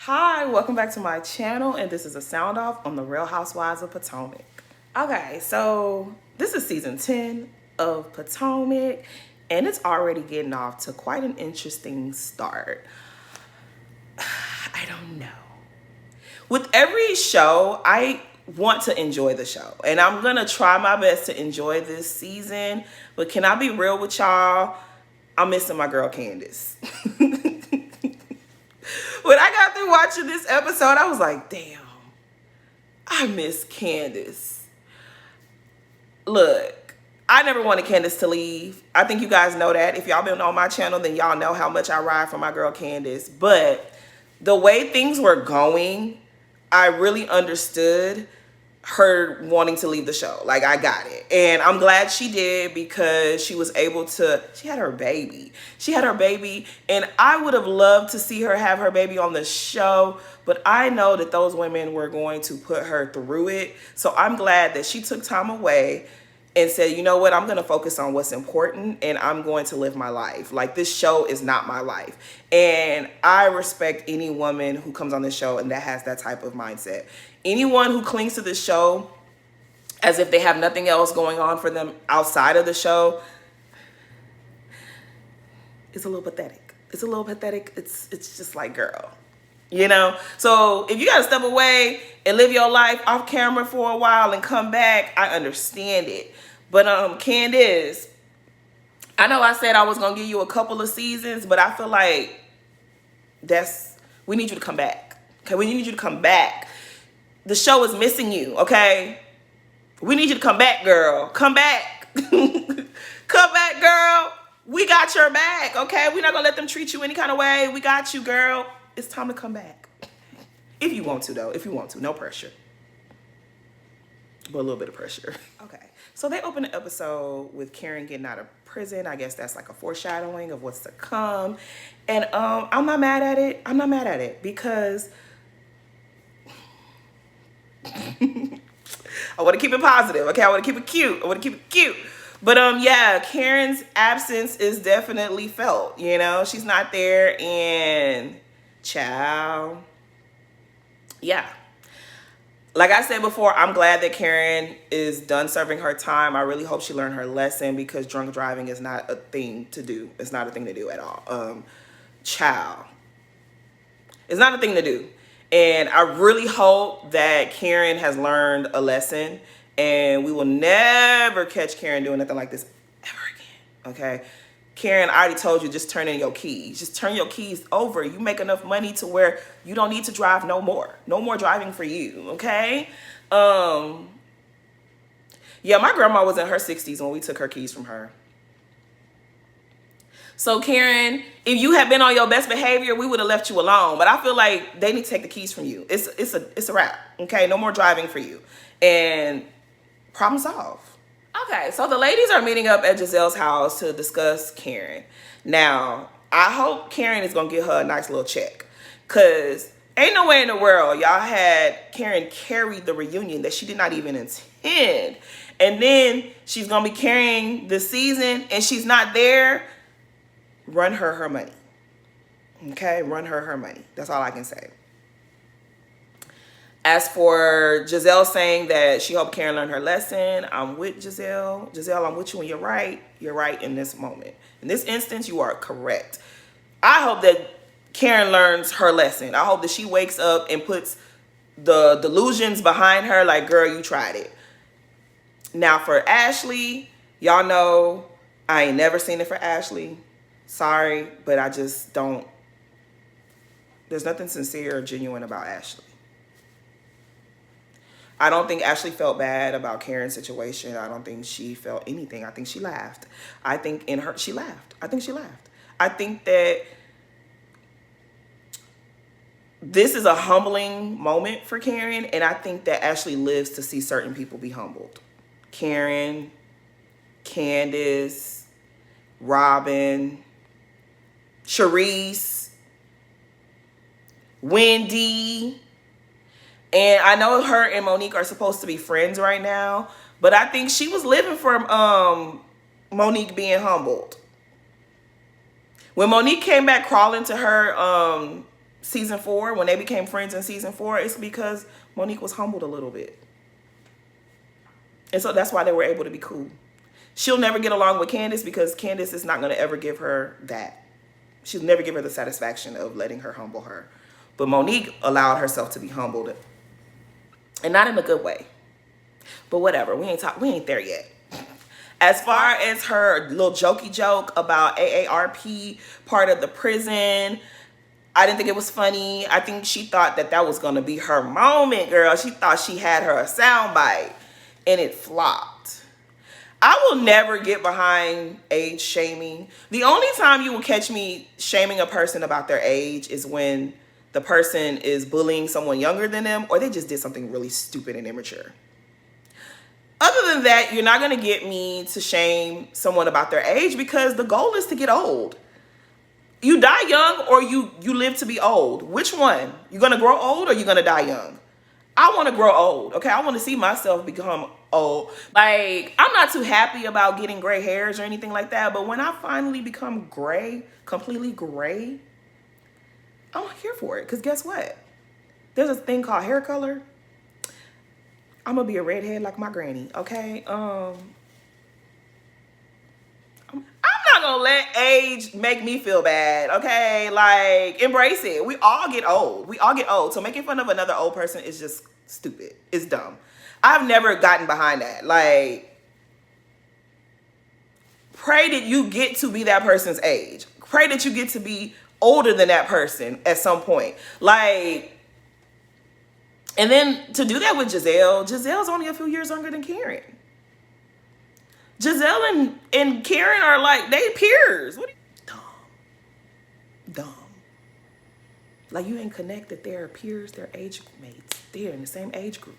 Hi, welcome back to my channel, and this is a sound off on the Real Housewives of Potomac. Okay, so this is season 10 of Potomac, and it's already getting off to quite an interesting start. I don't know. With every show, I want to enjoy the show, and I'm gonna try my best to enjoy this season, but can I be real with y'all? I'm missing my girl Candace. When I got through watching this episode, I was like, damn, I miss Candace. Look, I never wanted Candace to leave. I think you guys know that. If y'all been on my channel, then y'all know how much I ride for my girl Candace. But the way things were going, I really understood her wanting to leave the show. Like, I got it. And I'm glad she did, because she was able to, she had her baby. She had her baby, and I would have loved to see her have her baby on the show, but I know that those women were going to put her through it. So I'm glad that she took time away and said, you know what, I'm going to focus on what's important, and I'm going to live my life. Like, this show is not my life. And I respect any woman who comes on this show and that has that type of mindset. Anyone who clings to this show as if they have nothing else going on for them outside of the show is a little pathetic. It's a little pathetic. It's just like, girl, you know? So if you got to step away and live your life off camera for a while and come back, I understand it. But Candace, I know I said I was going to give you a couple of seasons, but I feel like we need you to come back. Okay, we need you to come back. The show is missing you, okay? We need you to come back, girl. Come back. Come back, girl. We got your back, okay? We're not going to let them treat you any kind of way. We got you, girl. It's time to come back. If you want to, though. If you want to. No pressure. But a little bit of pressure. Okay. So they open the episode with Karen getting out of prison. I guess that's like a foreshadowing of what's to come. And I'm not mad at it. I'm not mad at it because I want to keep it positive, okay? I want to keep it cute. I want to keep it cute. But yeah, Karen's absence is definitely felt, you know? She's not there, and ciao. Yeah. Like I said before, I'm glad that Karen is done serving her time. I really hope she learned her lesson, because drunk driving is not a thing to do. It's not a thing to do at all. Ciao. It's not a thing to do. And I really hope that Karen has learned a lesson, and we will never catch Karen doing nothing like this ever again, okay? Karen, I already told you, just turn in your keys. Just turn your keys over. You make enough money to where you don't need to drive no more. No more driving for you, okay? Yeah, my grandma was in her 60s when we took her keys from her. So Karen, if you had been on your best behavior, we would have left you alone. But I feel like they need to take the keys from you. It's a wrap. Okay, no more driving for you. And problem solved. Okay, so the ladies are meeting up at Giselle's house to discuss Karen. Now, I hope Karen is gonna get her a nice little check, cause ain't no way in the world y'all had Karen carry the reunion that she did not even intend. And then she's gonna be carrying the season and she's not there. Run her money. Okay, run her money. That's all I can say. As for Giselle saying that she hoped Karen learned her lesson, I'm with Giselle. Giselle, I'm with you when you're right. You're right in this moment. In this instance, you are correct. I hope that Karen learns her lesson. I hope that she wakes up and puts the delusions behind her, like, girl, you tried it. Now for Ashley, y'all know I ain't never seen it for Ashley. Sorry, but I just don't. There's nothing sincere or genuine about Ashley. I don't think Ashley felt bad about Karen's situation. I don't think she felt anything. I think she laughed. I think she laughed. I think she laughed. I think that this is a humbling moment for Karen, and I think that Ashley lives to see certain people be humbled. Karen, Candace, Robin, Charisse, Wendy, and I know her and Monique are supposed to be friends right now, but I think she was living for Monique being humbled. When Monique came back crawling to her season 4, when they became friends in season 4, it's because Monique was humbled a little bit. And so that's why they were able to be cool. She'll never get along with Candace because Candace is not going to ever give her that. She'll never give her the satisfaction of letting her humble her. But Monique allowed herself to be humbled. And not in a good way. But whatever, we ain't there yet. As far as her little jokey joke about AARP, part of the prison, I didn't think it was funny. I think she thought that was going to be her moment, girl. She thought she had her a soundbite, and it flopped. I will never get behind age shaming. The only time you will catch me shaming a person about their age is when the person is bullying someone younger than them, or they just did something really stupid and immature. Other than that, you're not going to get me to shame someone about their age because the goal is to get old. You die young or you live to be old. Which one? You're going to grow old or you're going to die young? I want to grow old, okay? I want to see myself become old. Like, I'm not too happy about getting gray hairs or anything like that, but when I finally become gray, completely gray, I'm here for it because guess what? There's a thing called hair color. I'm gonna be a redhead like my granny, okay? I'm not gonna let age make me feel bad, okay? Like, embrace it. We all get old. We all get old. So making fun of another old person is just stupid. It's dumb. I've never gotten behind that. Like, pray that you get to be that person's age. Pray that you get to be older than that person at some point. Like, and then to do that with Giselle's only a few years younger than Karen. Giselle and Karen are like, they peers. What are you? Dumb. Like, you ain't connected. They're peers, they're age mates. They're in the same age group.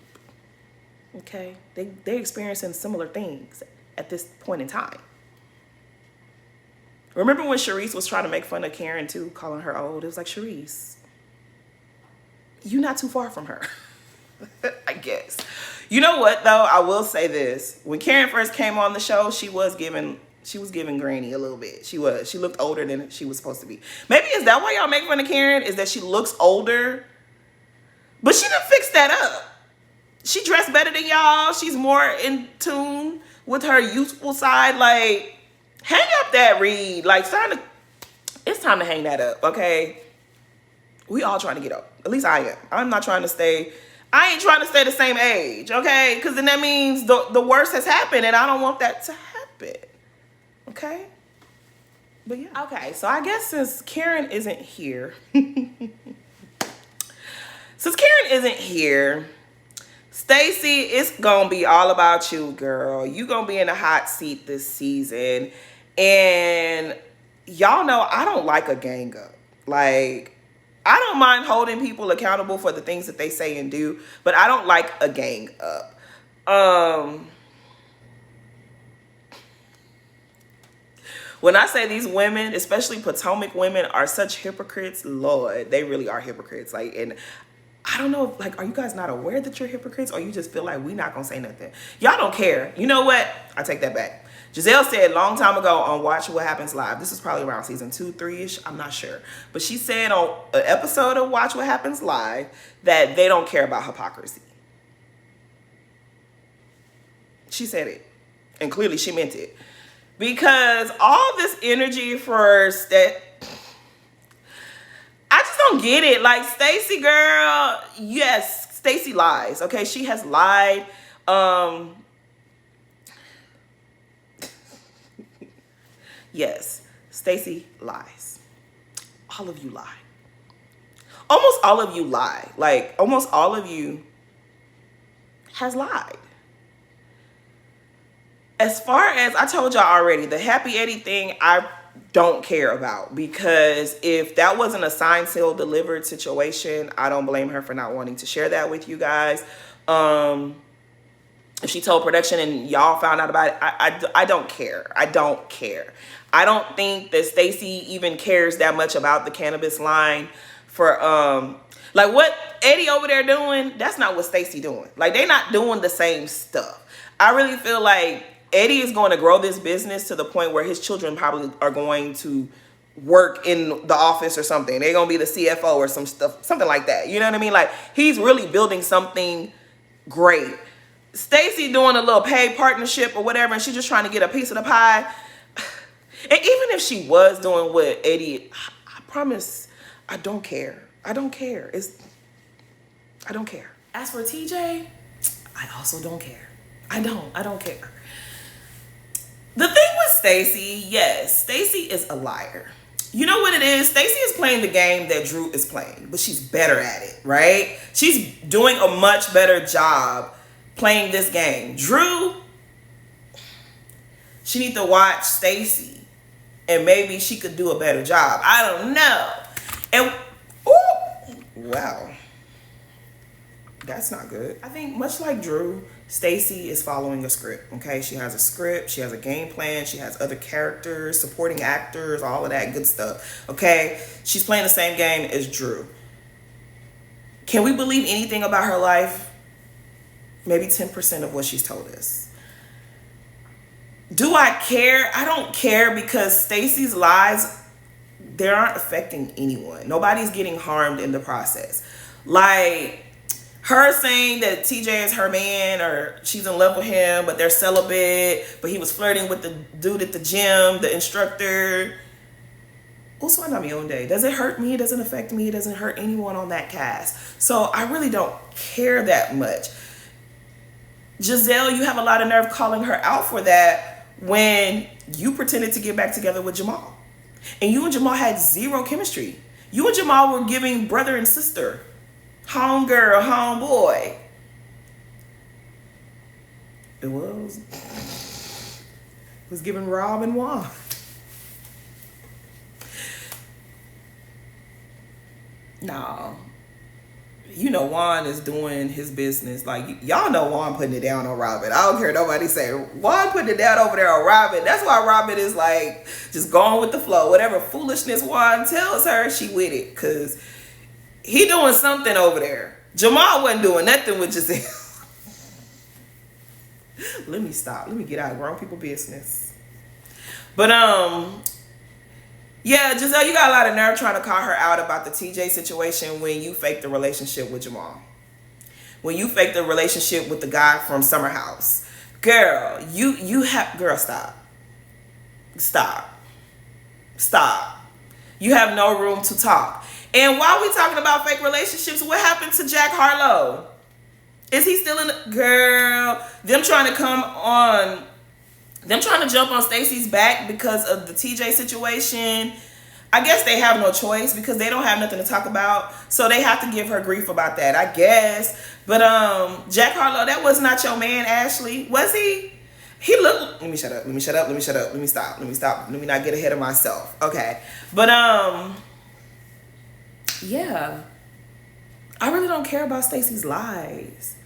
Okay? They're experiencing similar things at this point in time. Remember when Sharice was trying to make fun of Karen too, calling her old? It was like, Sharice, you're not too far from her. I guess. You know what though? I will say this. When Karen first came on the show, she was giving Granny a little bit. She looked older than she was supposed to be. Maybe is that why y'all make fun of Karen? Is that she looks older? But she done fixed that up. She dressed better than y'all. She's more in tune with her youthful side. Like, hang up that read. Like, it's time to hang that up, okay? We all trying to get up. At least I am. I ain't trying to stay the same age, okay? Because then that means the worst has happened, and I don't want that to happen, okay? But yeah. Okay, so I guess since Karen isn't here, Stacey, it's gonna be all about you, girl. You gonna be in the hot seat this season, and y'all know I don't like a gang up. Like, I don't mind holding people accountable for the things that they say and do, but I don't like a gang up. When I say these women, especially Potomac women, are such hypocrites, Lord, they really are hypocrites. Like, and I don't know, like, are you guys not aware that you're hypocrites, or you just feel like we not gonna say nothing? Y'all don't care. You know what? I take that back. Giselle said a long time ago on Watch What Happens Live, this was probably around season 2, 3-ish, I'm not sure. But she said on an episode of Watch What Happens Live that they don't care about hypocrisy. She said it. And clearly she meant it. Because all this energy for I just don't get it. Like, Stacey, girl, yes, Stacey lies. Okay, she has lied. Yes, Stacey lies. All of you lie. Almost all of you lie. Like, almost all of you has lied. As far as I told y'all already, the Happy Eddie thing, I don't care about, because if that wasn't a signed, sealed, delivered situation, I don't blame her for not wanting to share that with you guys. If she told production and y'all found out about it, I don't care. I don't care. I don't think that Stacey even cares that much about the cannabis line for, like, what Eddie over there doing, that's not what Stacey doing. Like, they're not doing the same stuff. I really feel like Eddie is going to grow this business to the point where his children probably are going to work in the office or something. They're gonna be the CFO or some stuff, something like that. You know what I mean? Like, he's really building something great. Stacey doing a little paid partnership or whatever, and she's just trying to get a piece of the pie. And even if she was doing what Eddie, I promise, I don't care. I don't care. I don't care. As for TJ, I also don't care. I don't care. The thing with Stacey, yes, Stacey is a liar. You know what it is? Stacey is playing the game that Drew is playing, but she's better at it, right? She's doing a much better job playing this game. Drew, she need to watch Stacey, and maybe she could do a better job. I don't know. And, ooh, wow. That's not good. I think much like Drew, Stacey is following a script, okay? She has a script, she has a game plan, she has other characters, supporting actors, all of that good stuff, okay? She's playing the same game as Drew. Can we believe anything about her life? Maybe 10% of what she's told us. Do I care? I don't care, because Stacey's lies, they aren't affecting anyone. Nobody's getting harmed in the process. Like, her saying that TJ is her man, or she's in love with him, but they're celibate, but he was flirting with the dude at the gym, the instructor. Also, I'm not my own day. Does it hurt me? It doesn't affect me. It doesn't hurt anyone on that cast. So I really don't care that much. Giselle, you have a lot of nerve calling her out for that when you pretended to get back together with Jamal. And you and Jamal had zero chemistry. You and Jamal were giving brother and sister. Homegirl, homeboy. It was giving Rob and Juan. No. You know Juan is doing his business. Like, y'all know Juan putting it down on Robin. I don't care nobody say. Juan putting it down over there on Robin. That's why Robin is like just going with the flow. Whatever foolishness Juan tells her, she with it. Because he doing something over there. Jamal wasn't doing nothing with Giselle. Let me stop. Let me get out of grown people business. But yeah, Giselle, you got a lot of nerve trying to call her out about the TJ situation when you faked the relationship with Jamal. When you faked the relationship with the guy from Summer House. Girl, girl, stop. Stop. You have no room to talk. And while we talking about fake relationships, what happened to Jack Harlow? Is he still in the... Girl, them trying to jump on Stacey's back because of the TJ situation. I guess they have no choice because they don't have nothing to talk about. So they have to give her grief about that, I guess. But Jack Harlow, that was not your man, Ashley. Was he? He looked... Let me stop. Let me not get ahead of myself. Okay. But yeah. I really don't care about Stacey's lies.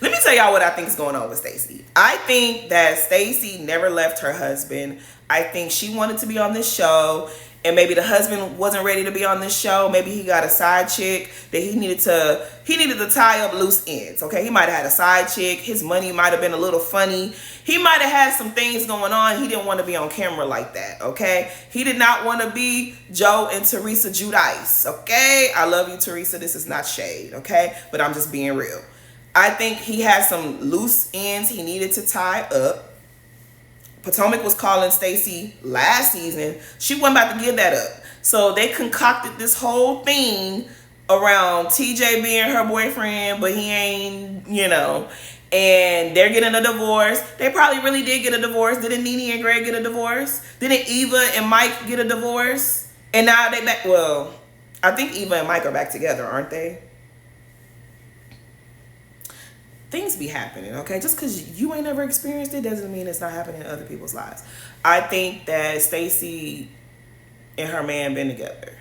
Let me tell y'all what I think is going on with Stacey. I think that Stacey never left her husband. I think she wanted to be on this show, and maybe the husband wasn't ready to be on this show. Maybe he got a side chick that he needed to tie up loose ends. Okay, he might have had a side chick. His money might have been a little funny. He might have had some things going on. He didn't want to be on camera like that. Okay, he did not want to be Joe and Teresa Giudice. Okay, I love you, Teresa. This is not shade. Okay, but I'm just being real. I think he had some loose ends he needed to tie up. Potomac was calling Stacey last season. She wasn't about to give that up. So they concocted this whole thing around TJ being her boyfriend, but he ain't, and they're getting a divorce. They probably really did get a divorce. Didn't Nene and Greg get a divorce? Didn't Eva and Mike get a divorce? And now they back. Well, I think Eva and Mike are back together, aren't they? Things be happening, okay? Just because you ain't never experienced it doesn't mean it's not happening in other people's lives. I think that Stacey and her man been together.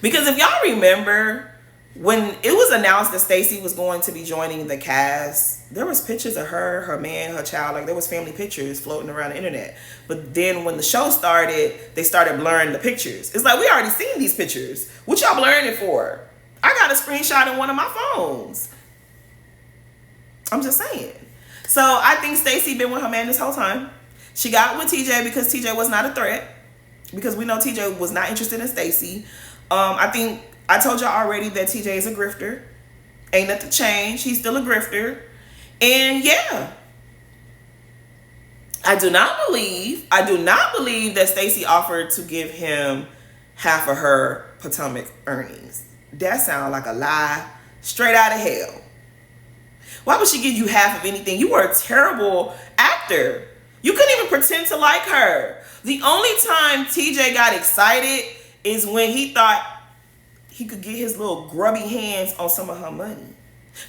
Because if y'all remember, when it was announced that Stacey was going to be joining the cast, there was pictures of her, her man, her child. Like, there was family pictures floating around the internet. But then when the show started, they started blurring the pictures. It's like, we already seen these pictures. What y'all blurring it for? I got a screenshot in one of my phones. I'm just saying. So I think Stacey been with her man this whole time. She got with TJ because TJ was not a threat. because we know TJ was not interested in Stacey. I think I told y'all already that TJ is a grifter. Ain't nothing changed. He's still a grifter. And yeah, I do not believe that Stacey offered to give him half of her Potomac earnings. That sounds like a lie straight out of hell. Why would she give you half of anything? You were a terrible actor. You couldn't even pretend to like her. The only time TJ got excited is when he thought he could get his little grubby hands on some of her money.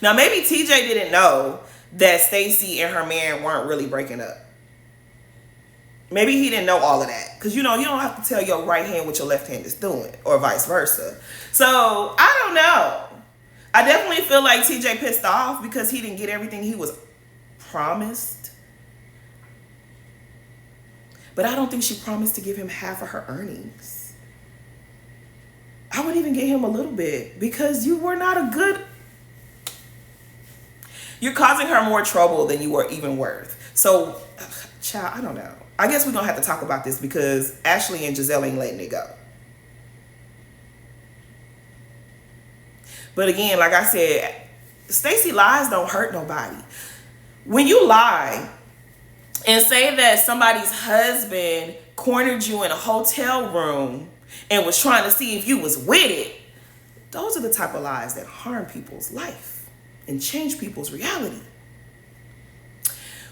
Now, maybe TJ didn't know that Stacey and her man weren't really breaking up. Maybe he didn't know all of that. Because, you know, you don't have to tell your right hand what your left hand is doing, or vice versa. So, I don't know. I definitely feel like TJ pissed off because he didn't get everything he was promised. But I don't think she promised to give him half of her earnings. I would even give him a little bit because you were not a good... You're causing her more trouble than you were even worth. So, child, I don't know. I guess we're going to have to talk about this because Ashley and Giselle ain't letting it go. But again, like I said, Stacey lies don't hurt nobody. When you lie and say that somebody's husband cornered you in a hotel room and was trying to see if you was with it, those are the type of lies that harm people's life and change people's reality.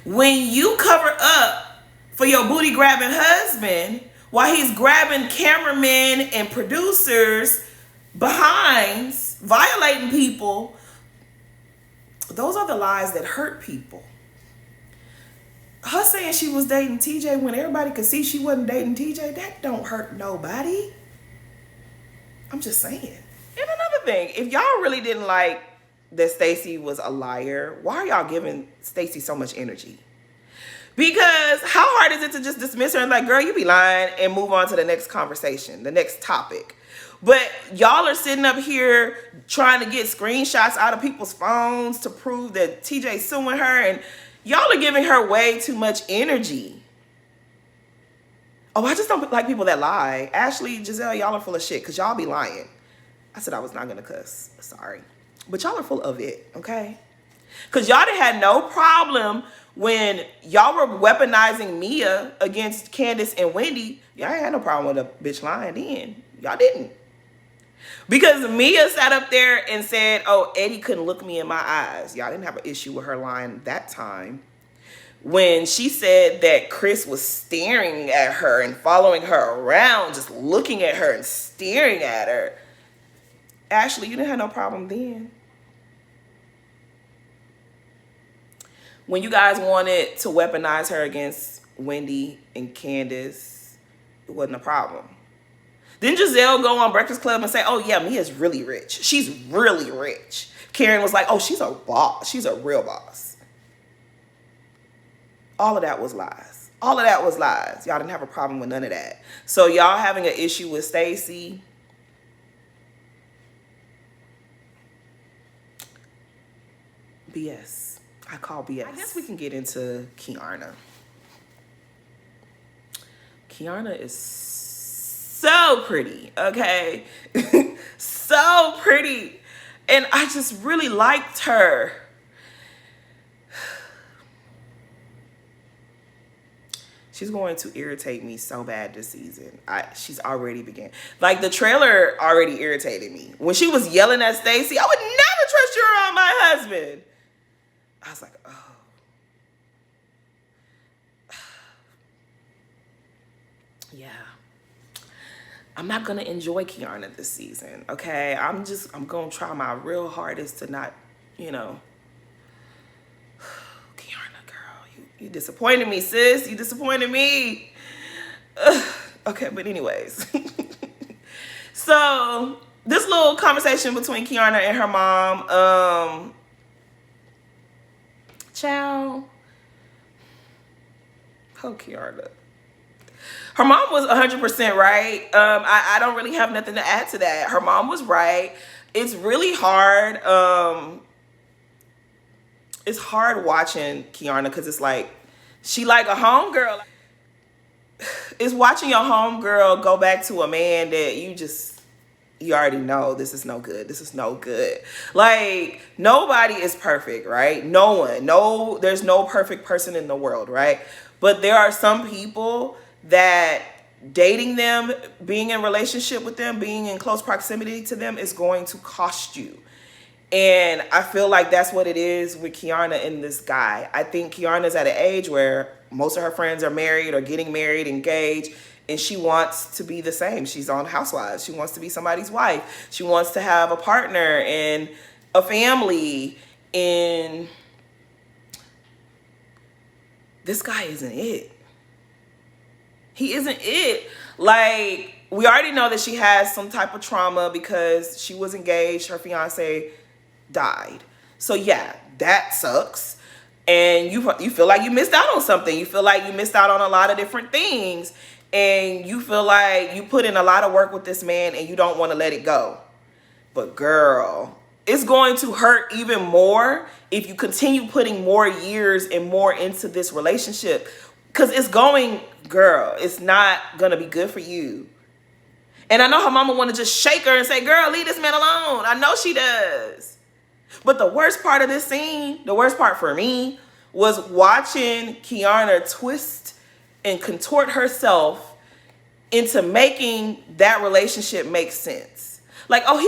When you cover up for your booty grabbing husband while he's grabbing cameramen and producers behinds, violating people, those are the lies that hurt people. Her saying she was dating TJ when everybody could see she wasn't dating TJ, that don't hurt nobody. I'm just saying. And another thing, if y'all really didn't like that Stacey was a liar, why are y'all giving Stacey so much energy? Because how hard is it to just dismiss her and like, girl, you be lying, and move on to the next conversation, the next topic? But y'all are sitting up here trying to get screenshots out of people's phones to prove that TJ's suing her, and y'all are giving her way too much energy. Oh, I just don't like people that lie. Ashley, Giselle, y'all are full of shit because y'all be lying. I said I was not going to cuss. Sorry. But y'all are full of it, okay? Because y'all done had no problem when y'all were weaponizing Mia against Candace and Wendy. Y'all ain't had no problem with a bitch lying then. Y'all didn't. Because Mia sat up there and said, oh, Eddie couldn't look me in my eyes. Y'all didn't have an issue with her lying that time. When she said that Chris was staring at her and following her around, just looking at her and staring at her. Ashley, you didn't have no problem then. When you guys wanted to weaponize her against Wendy and Candace, it wasn't a problem. Then Giselle go on Breakfast Club and say, oh yeah, Mia's really rich. She's really rich. Karen was like, oh, she's a boss. She's a real boss. All of that was lies. All of that was lies. Y'all didn't have a problem with none of that. So y'all having an issue with Stacey, BS. I call BS. I guess we can get into Kiana. Kiana is so pretty, okay? So pretty. And I just really liked her. She's going to irritate me so bad this season. She's already began. Like, the trailer already irritated me. When she was yelling at Stacey, I would never trust you around my husband. I was like, oh. Yeah. I'm not going to enjoy Kiana this season, okay? I'm going to try my real hardest to not, you know. Kiana, girl, you disappointed me, sis. You disappointed me. Okay, but anyways. So, this little conversation between Kiana and her mom, child. Oh, Kiana. Her mom was 100% right. I don't really have nothing to add to that. Her mom was right. It's really hard. It's hard watching Kiana because it's like, she like a homegirl. It's watching your homegirl go back to a man that you already know this is no good. This is no good. Like, nobody is perfect, right? No one. No, there's no perfect person in the world, right? But there are some people that dating them, being in relationship with them, being in close proximity to them is going to cost you. And I feel like that's what it is with Kiana and this guy. I think Kiana's at an age where most of her friends are married or getting married, engaged, and she wants to be the same. She's on Housewives. She wants to be somebody's wife. She wants to have a partner and a family. And this guy isn't it. He isn't it. Like, we already know that she has some type of trauma because she was engaged. Her fiance died. So yeah, that sucks. And you feel like you missed out on something. You feel like you missed out on a lot of different things. And you feel like you put in a lot of work with this man and you don't want to let it go. But girl, it's going to hurt even more if you continue putting more years and more into this relationship. Because it's going, girl, it's not going to be good for you. And I know her mama want to just shake her and say, girl, leave this man alone. I know she does. But the worst part of this scene, the worst part for me, was watching Kiana twist and contort herself into making that relationship make sense. Like, oh,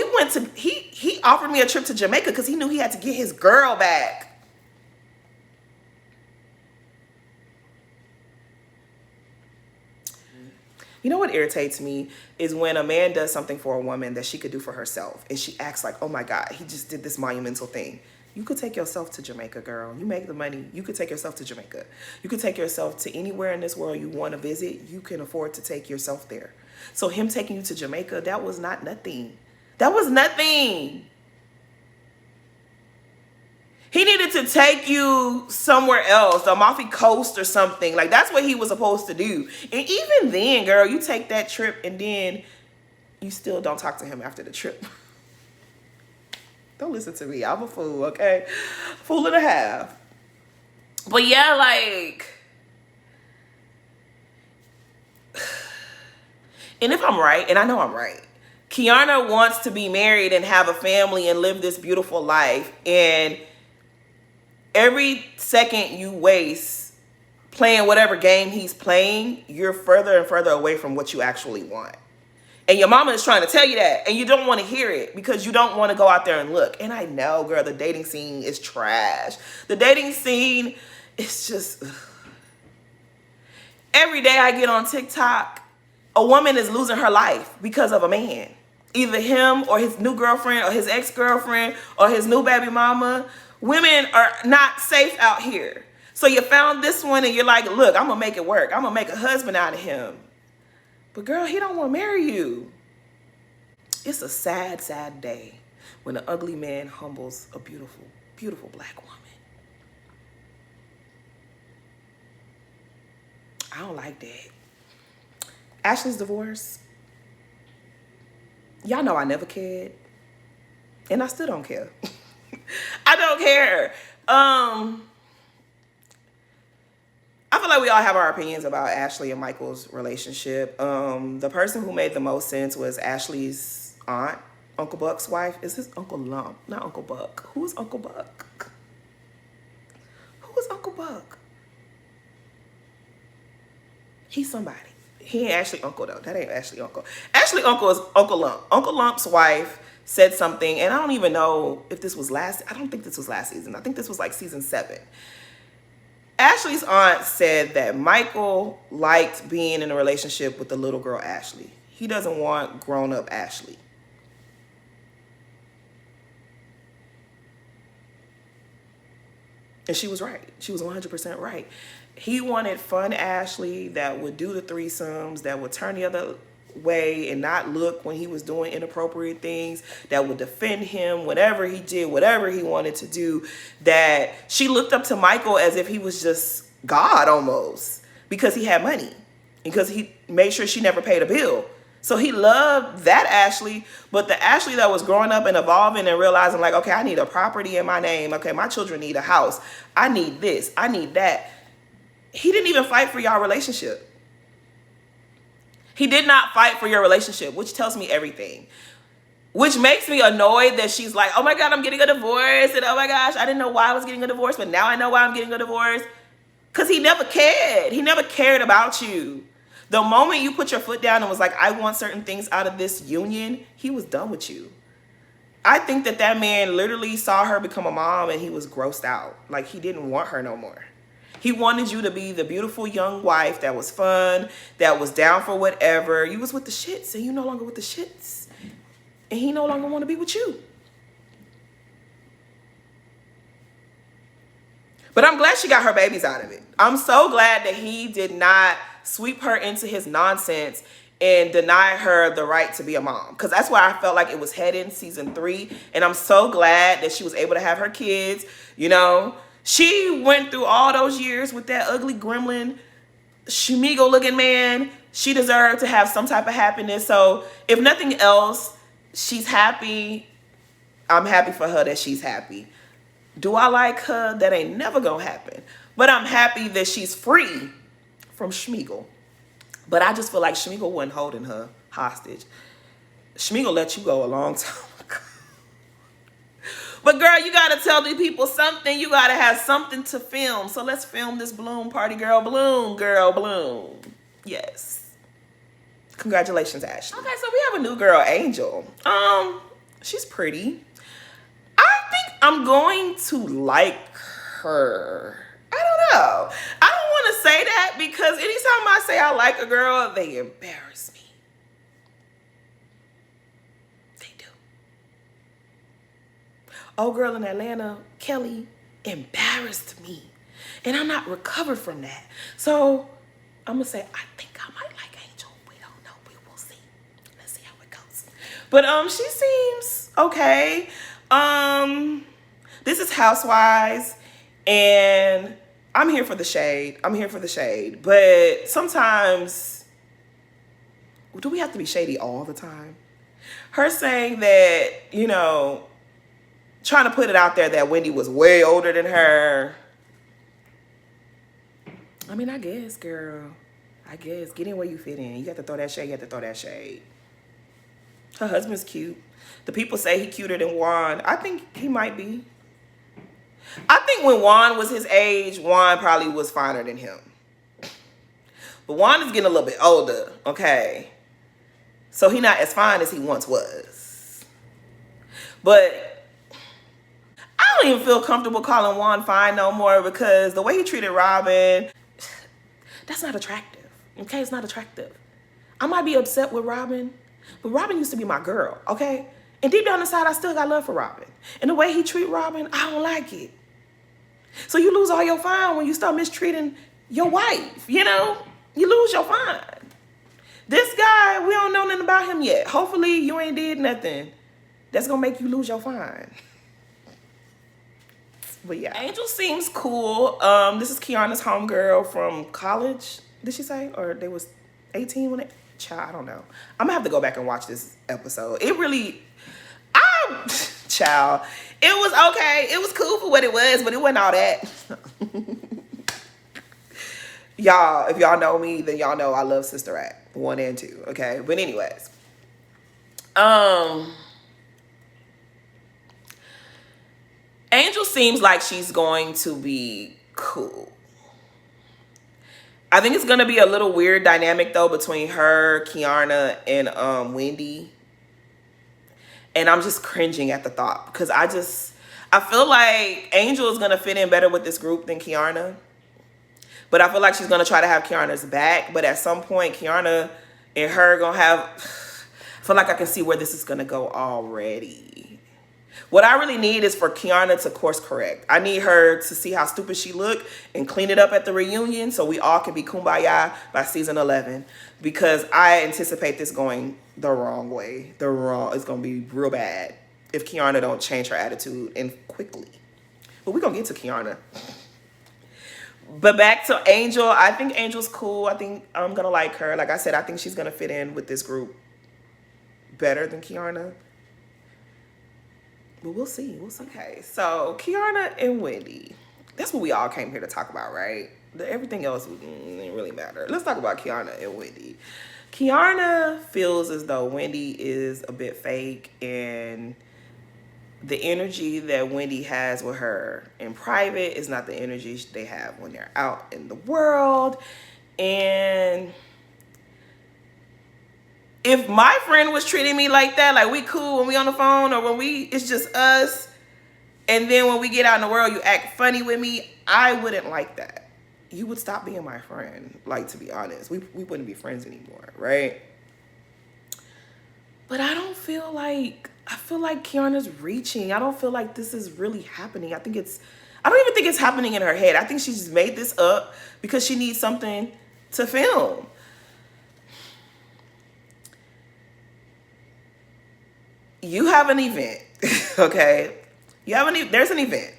he offered me a trip to Jamaica because he knew he had to get his girl back. You know what irritates me is when a man does something for a woman that she could do for herself. And she acts like, oh my God, he just did this monumental thing. You could take yourself to Jamaica, girl. You make the money. You could take yourself to Jamaica. You could take yourself to anywhere in this world you want to visit. You can afford to take yourself there. So him taking you to Jamaica, that was not nothing. That was nothing. He needed to take you somewhere else, Amalfi Coast or something. Like, that's what he was supposed to do. And even then, girl, you take that trip and then you still don't talk to him after the trip. Don't listen to me. I'm a fool, okay? Fool and a half. But yeah, like... And if I'm right, and I know I'm right, Kiana wants to be married and have a family and live this beautiful life. And every second you waste playing whatever game he's playing, you're further and further away from what you actually want. And your mama is trying to tell you that, and you don't want to hear it because you don't want to go out there and look. And I know, girl, the dating scene is trash. The dating scene is just... Ugh. Every day I get on TikTok, a woman is losing her life because of a man. Either him or his new girlfriend or his ex-girlfriend or his new baby mama. Women are not safe out here. So you found this one and you're like, look, I'm going to make it work. I'm going to make a husband out of him. But girl, he don't want to marry you. It's a sad, sad day when an ugly man humbles a beautiful, beautiful black woman. I don't like that. Ashley's divorce. Y'all know I never cared. And I still don't care. I don't care. I feel like we all have our opinions about Ashley and Michael's relationship. The person who made the most sense was Ashley's aunt, Uncle Buck's wife. Is his Uncle Lump, not Uncle Buck. Who is Uncle Buck? Who is Uncle Buck? He's somebody. He ain't Ashley Uncle though. That ain't Ashley Uncle. Ashley Uncle is Uncle Lump. Uncle Lump's wife said something, and I don't even know if this was I don't think this was last season. I think this was like season 7. Ashley's aunt said that Michael liked being in a relationship with the little girl Ashley. He doesn't want grown-up Ashley. And she was right. She was 100% right. He wanted fun Ashley that would do the threesomes, that would turn the other way and not look when he was doing inappropriate things, that would defend him whenever he did whatever he wanted to do, that she looked up to Michael as if he was just God almost because he had money, because he made sure she never paid a bill. So he loved that Ashley, but the Ashley that was growing up and evolving and realizing like, okay, I need a property in my name. Okay, my children need a house. I need this. I need that. He didn't even fight for y'all relationship. He did not fight for your relationship, which tells me everything. Which makes me annoyed that she's like, oh my God, I'm getting a divorce. And oh my gosh, I didn't know why I was getting a divorce, but now I know why I'm getting a divorce. Because he never cared. He never cared about you. The moment you put your foot down and was like, I want certain things out of this union, he was done with you. I think that that man literally saw her become a mom and he was grossed out. Like, he didn't want her no more. He wanted you to be the beautiful young wife that was fun, that was down for whatever. You was with the shits and you no longer with the shits. And he no longer want to be with you. But I'm glad she got her babies out of it. I'm so glad that he did not sweep her into his nonsense and deny her the right to be a mom. Because that's where I felt like it was heading season 3. And I'm so glad that she was able to have her kids. You know, she went through all those years with that ugly gremlin, Shmigo looking man. She deserved to have some type of happiness. So if nothing else, she's happy. I'm happy for her that she's happy. Do I like her? That ain't never gonna happen. But I'm happy that she's free from Shmigo. But I just feel like Shmigo wasn't holding her hostage. Shmigo let you go a long time ago. But girl, you gotta tell the people something. You gotta have something to film. So let's film this bloom party, girl. Bloom, girl, bloom. Yes. Congratulations, Ashley. Okay, so we have a new girl, Angel. She's pretty. I think I'm going to like her. I don't know. I don't want to say that because anytime I say I like a girl, they embarrass me. They do. Old girl in Atlanta, Kelly, embarrassed me. And I'm not recovered from that. So I'm going to say, I think I might like Angel. We don't know. We will see. Let's see how it goes. But she seems okay. This is Housewives, and I'm here for the shade. I'm here for the shade. But sometimes, do we have to be shady all the time? Her saying that, you know, trying to put it out there that Wendy was way older than her. I mean, I guess, girl. I guess. Get in where you fit in. You got to throw that shade. You have to throw that shade. Her husband's cute. The people say he cuter than Juan. I think he might be. I think when Juan was his age, Juan probably was finer than him. But Juan is getting a little bit older, okay? So he not as fine as he once was. But I don't even feel comfortable calling Juan fine no more because the way he treated Robin, that's not attractive, okay? It's not attractive. I might be upset with Robin, but Robin used to be my girl, okay? And deep down inside, I still got love for Robin. And the way he treat Robin, I don't like it. So you lose all your fine when you start mistreating your wife, you know? You lose your fine. This guy, we don't know nothing about him yet. Hopefully you ain't did nothing that's gonna make you lose your fine. But yeah, Angel seems cool. This is Kiana's homegirl from college, did she say? Or they was 18 when child, I don't know. I'm gonna have to go back and watch this episode. It really, child, it was okay. It was cool for what it was, but it wasn't all that. Y'all, if y'all know me, then y'all know I love Sister Act 1 and 2, okay? But anyways, Angel seems like she's going to be cool. I think it's going to be a little weird dynamic, though, between her, Kiana, and Wendy. And I'm just cringing at the thought because I feel like Angel is going to fit in better with this group than Kiana. But I feel like she's going to try to have Kiana's back. But at some point, Kiana and her going to have... I feel like I can see where this is going to go already. What I really need is for Kiana to course correct. I need her to see how stupid she looked and clean it up at the reunion so we all can be kumbaya by season 11. Because I anticipate this going the wrong way. It's going to be real bad if Kiana don't change her attitude and quickly. But we're going to get to Kiana. But back to Angel. I think Angel's cool. I think I'm going to like her. Like I said, I think she's going to fit in with this group better than Kiana. But we'll see. We'll see. Okay, so Kiana and Wendy. That's what we all came here to talk about, right? Everything else didn't really matter. Let's talk about Kiana and Wendy. Kiana feels as though Wendy is a bit fake, and the energy that Wendy has with her in private is not the energy they have when they're out in the world. And if my friend was treating me like that, like we cool when we on the phone or when it's just us, and then when we get out in the world, you act funny with me, I wouldn't like that. You would stop being my friend, like, to be honest. We wouldn't be friends anymore, right? But I feel like Kiana's reaching. I don't feel like this is really happening. I don't even think it's happening in her head. I think she just made this up because she needs something to film. You have an event, okay? There's an event.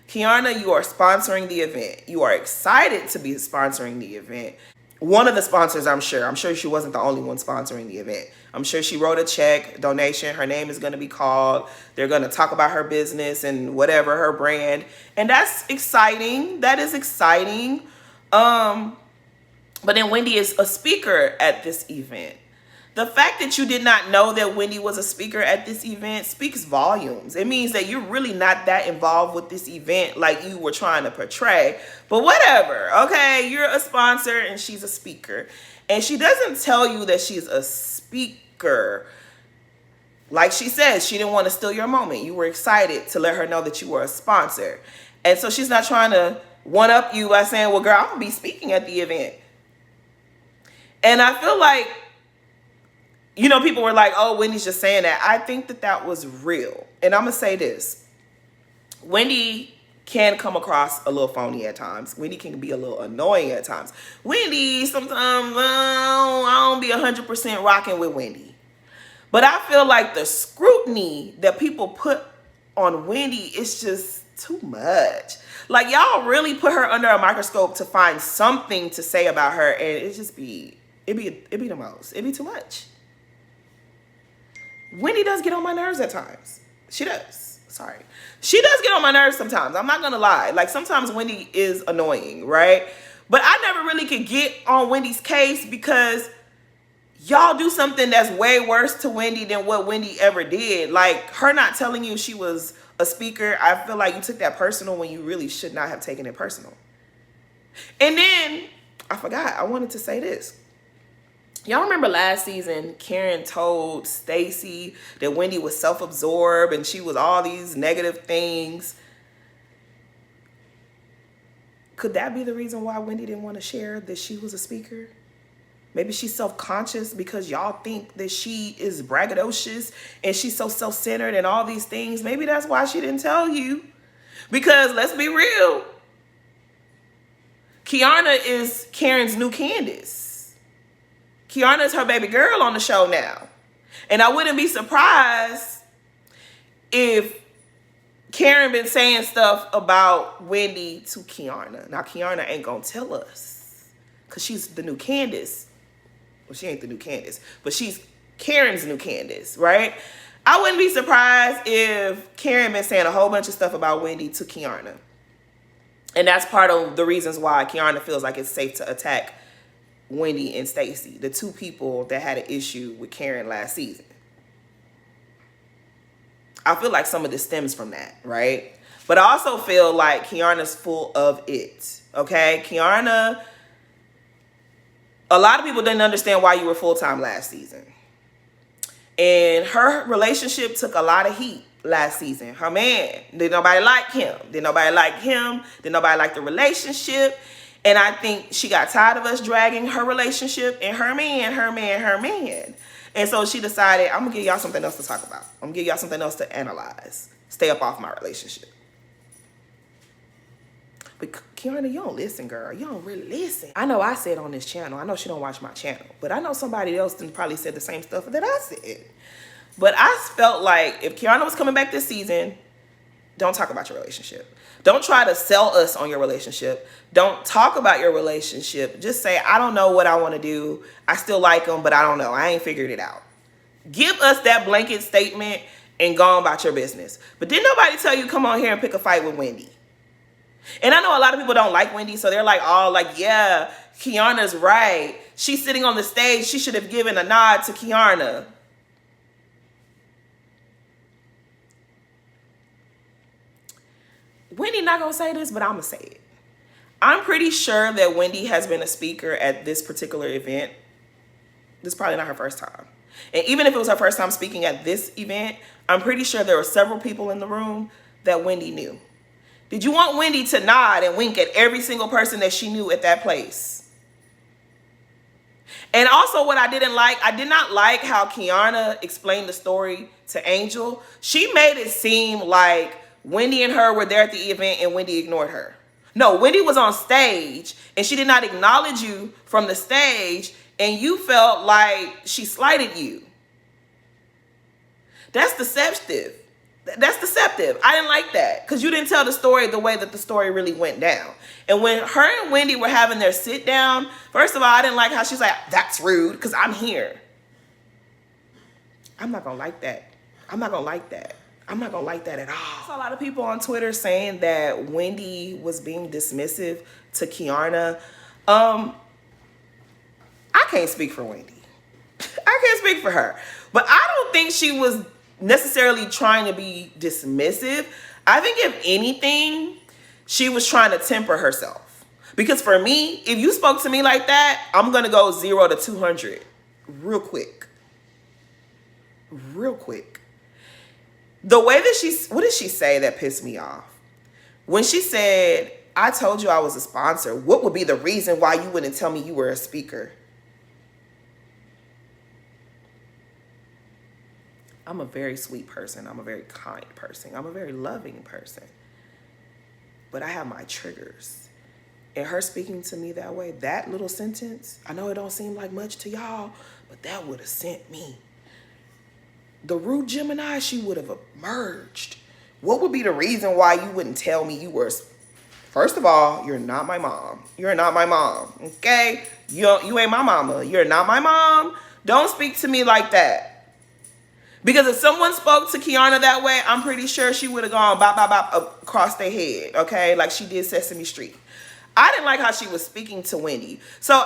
Kiana, you are sponsoring the event. You are excited to be sponsoring the event. One of the sponsors, I'm sure she wasn't the only one sponsoring the event. I'm sure she wrote a check, donation. Her name is going to be called. They're going to talk about her business and whatever, her brand. And that's exciting. That is exciting. But then Wendy is a speaker at this event. The fact that you did not know that Wendy was a speaker at this event speaks volumes. It means that you're really not that involved with this event like you were trying to portray. But whatever, okay? You're a sponsor and she's a speaker. And she doesn't tell you that she's a speaker. Like she says, she didn't want to steal your moment. You were excited to let her know that you were a sponsor. And so she's not trying to one-up you by saying, well, girl, I'm going to be speaking at the event. And I feel like, people were like, oh, Wendy's just saying that. I think that was real. And I'm going to say this. Wendy can come across a little phony at times. Wendy can be a little annoying at times. Wendy, sometimes I don't be 100% rocking with Wendy. But I feel like the scrutiny that people put on Wendy is just too much. Like, y'all really put her under a microscope to find something to say about her. And it be the most. It'd be too much. Wendy does get on my nerves at times. She does. Sorry. She does get on my nerves sometimes. I'm not going to lie. Like, sometimes Wendy is annoying, right? But I never really could get on Wendy's case because y'all do something that's way worse to Wendy than what Wendy ever did. Like, her not telling you she was a speaker, I feel like you took that personal when you really should not have taken it personal. And then, I forgot. I wanted to say this. Y'all remember last season, Karen told Stacey that Wendy was self-absorbed and she was all these negative things. Could that be the reason why Wendy didn't want to share that she was a speaker? Maybe she's self-conscious because y'all think that she is braggadocious and she's so self-centered and all these things. Maybe that's why she didn't tell you. Because let's be real. Kiana is Karen's new Candace. Kiana is her baby girl on the show now. And I wouldn't be surprised if Karen been saying stuff about Wendy to Kiana. Now, Kiana ain't gonna tell us because she's the new Candace. Well, she ain't the new Candace, but she's Karen's new Candace, right? I wouldn't be surprised if Karen been saying a whole bunch of stuff about Wendy to Kiana. And that's part of the reasons why Kiana feels like it's safe to attack Wendy and Stacey, the two people that had an issue with Karen last season. I feel like some of this stems from that, right? But I also feel like Kiana's full of it, okay? Kiana, a lot of people didn't understand why you were full-time last season. And her relationship took a lot of heat last season. Her man, did nobody like him? Did nobody like him? Did nobody like the relationship? And I think she got tired of us dragging her relationship and her man. And so she decided, I'm going to give y'all something else to talk about. I'm going to give y'all something else to analyze. Stay up off my relationship. But Kiana, you don't listen, girl. You don't really listen. I know I said on this channel. I know she don't watch my channel. But I know somebody else probably said the same stuff that I said. But I felt like if Kiana was coming back this season, don't talk about your relationship. Don't try to sell us on your relationship. Don't talk about your relationship. Just say, I don't know what I want to do. I still like him, but I don't know. I ain't figured it out. Give us that blanket statement and go on about your business. But didn't nobody tell you come on here and pick a fight with Wendy? And I know a lot of people don't like Wendy, so they're like, oh, like, yeah, Kiana's right. she's sitting on the stage, she should have given a nod to Kiana. Wendy not gonna say this, but I'm gonna say it. I'm pretty sure that Wendy has been a speaker at this particular event. This is probably not her first time. And even if it was her first time speaking at this event, I'm pretty sure there were several people in the room that Wendy knew. Did you want Wendy to nod and wink at every single person that she knew at that place? And also what I did not like how Kiana explained the story to Angel. She made it seem like Wendy and her were there at the event and Wendy ignored her. No, Wendy was on stage and she did not acknowledge you from the stage, and you felt like she slighted you. That's deceptive. That's deceptive. I didn't like that because you didn't tell the story the way that the story really went down. And when her and Wendy were having their sit down, first of all, I didn't like how she's like, that's rude because I'm here. I'm not going to like that. I'm not going to like that. I'm not going to like that at all. I saw a lot of people on Twitter saying that Wendy was being dismissive to Kiana. I can't speak for Wendy. I can't speak for her. But I don't think she was necessarily trying to be dismissive. I think if anything, she was trying to temper herself. Because for me, if you spoke to me like that, I'm going to go 0 to 200 real quick. Real quick. The way that what did she say that pissed me off? When she said, I told you I was a sponsor, what would be the reason why you wouldn't tell me you were a speaker? I'm a very sweet person. I'm a very kind person. I'm a very loving person. But I have my triggers. And her speaking to me that way, that little sentence, I know it don't seem like much to y'all, but that would have sent me. The rude Gemini, she would have emerged. What would be the reason why you wouldn't tell me you were? First of all, you're not my mom. You're not my mom, okay? You ain't my mama. You're not my mom. Don't speak to me like that. Because if someone spoke to Kiana that way, I'm pretty sure she would have gone bop, bop, bop across their head, okay? Like she did Sesame Street. I didn't like how she was speaking to Wendy. So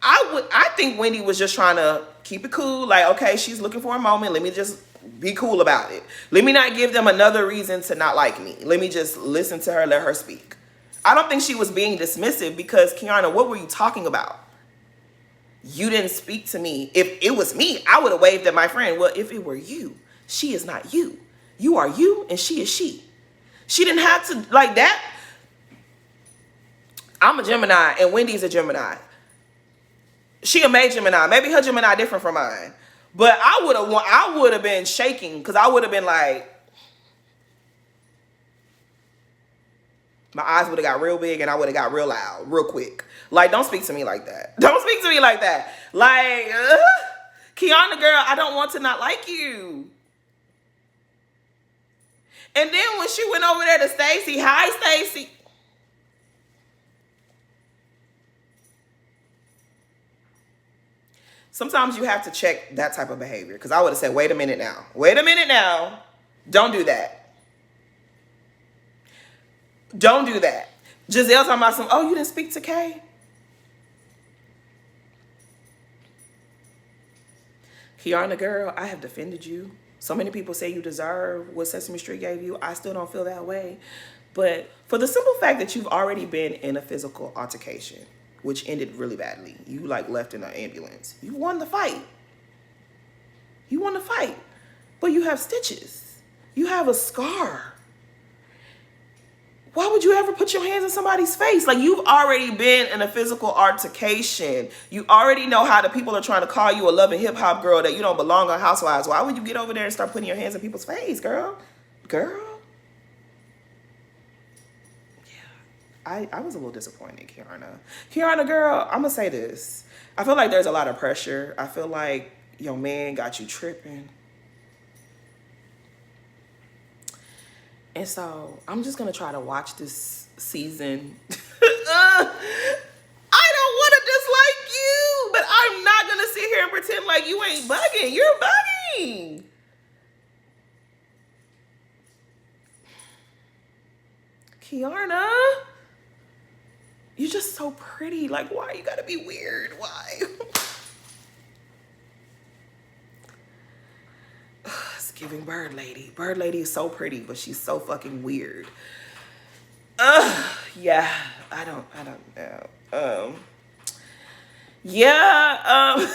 I think Wendy was just trying to keep it cool. Like, okay, she's looking for a moment. Let me just be cool about it. Let me not give them another reason to not like me. Let me just listen to her, let her speak. I don't think she was being dismissive because, Kiana, what were you talking about? You didn't speak to me. If it was me, I would have waved at my friend. Well, if it were you, she is not you. You are you and she is she. She didn't have to, like that. I'm a Gemini and Wendy's a Gemini. She a May Gemini. Maybe her Gemini different from mine. But I would have been shaking because I would have been like, my eyes would have got real big and I would have got real loud, real quick. Like, don't speak to me like that. Don't speak to me like that. Like, Kiana, girl, I don't want to not like you. And then when she went over there to Stacy, hi, Stacy. Sometimes you have to check that type of behavior because I would have said, wait a minute now. Wait a minute now. Don't do that. Don't do that. Giselle talking about oh, you didn't speak to Kay? Kiana, girl, I have defended you. So many people say you deserve what Sesame Street gave you. I still don't feel that way. But for the simple fact that you've already been in a physical altercation, which ended really badly. You like left in an ambulance. You won the fight. You won the fight. But you have stitches. You have a scar. Why would you ever put your hands in somebody's face? Like, you've already been in a physical altercation. You already know how the people are trying to call you a loving hip hop girl that you don't belong on Housewives. Why would you get over there and start putting your hands in people's face, girl? Girl? Yeah, I was a little disappointed, Kiana. Kiana, girl, I'm going to say this. I feel like there's a lot of pressure. I feel like your man got you tripping. And so I'm just going to try to watch this season. I don't want to dislike you, but I'm not going to sit here and pretend like you ain't bugging. You're bugging. Kiana. You're just so pretty. Like, why you gotta be weird? Why? It's giving Bird Lady. Bird Lady is so pretty, but she's so fucking weird. Yeah, I don't know. Yeah,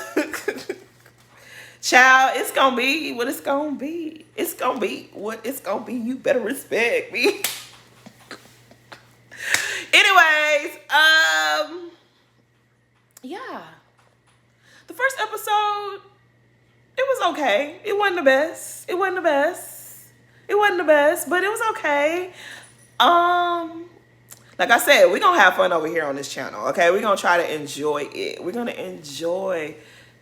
child, it's gonna be what it's gonna be. It's gonna be what it's gonna be. You better respect me. Anyways, yeah. The first episode, it was okay. It wasn't the best. It wasn't the best. It wasn't the best, but it was okay. Like I said, we're gonna have fun over here on this channel, okay? We're gonna try to enjoy it. We're gonna enjoy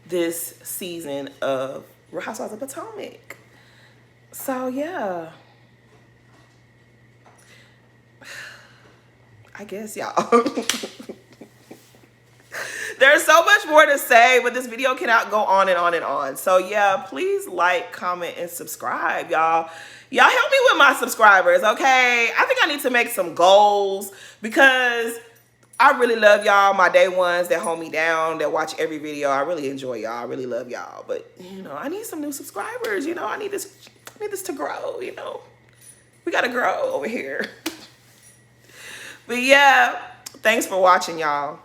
this season of Housewives of Potomac. So yeah. I guess y'all. There's so much more to say, but this video cannot go on and on and on. So yeah, please like, comment, and subscribe, y'all. Y'all help me with my subscribers, okay? I think I need to make some goals because I really love y'all, my day ones that hold me down, that watch every video. I really enjoy y'all. I really love y'all. But, you know, I need some new subscribers. You know, I need this to grow, you know. We got to grow over here. But yeah, thanks for watching, y'all.